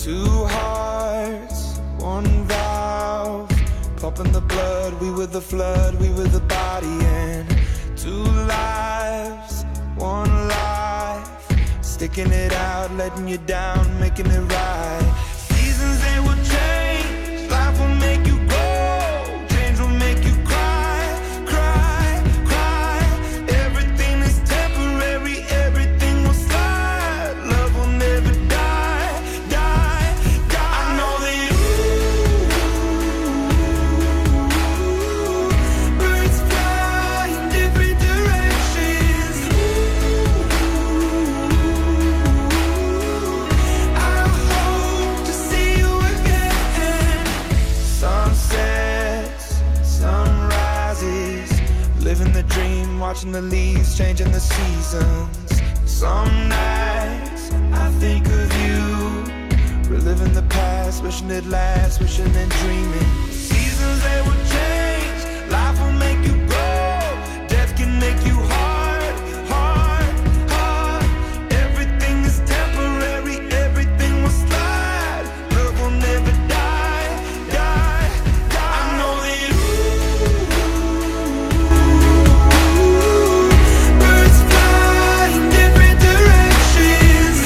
Two hearts, one valve, pumping the blood. We were the flood, we were the body. And two lives, one life, sticking it out, letting you down, making it right. Seasons, they will change, life will make you grow, change will make you cry, cry, cry. Everything is temporary, everything will slide. Love will never die, die, die. I know that birds fly in different directions. I hope to see you again. Sunsets, sunrises, living the dream, watching the leaves, changing the seasons. Some nights I think of you, reliving the past, wishing it lasts, wishing and dreaming. Seasons, they will change, life will make you grow, death can make you hard, hard, hard. Everything is temporary, everything will slide. Love will never die, die, die. I know that birds fly in different directions.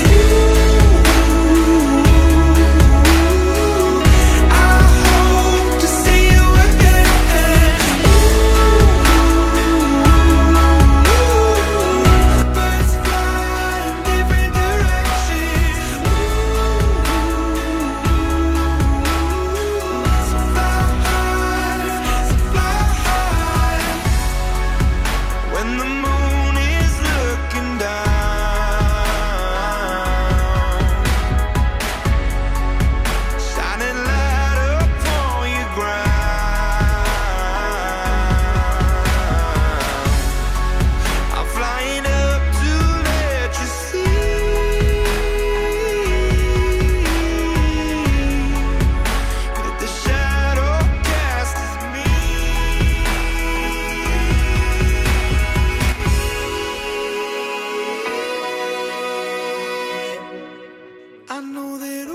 I hope to see you again. Birds fly in different directions. So fly high, so fly high. When the moon is looking down, shining light upon your ground, I'm flying up to let you see that the shadow cast is me. I know that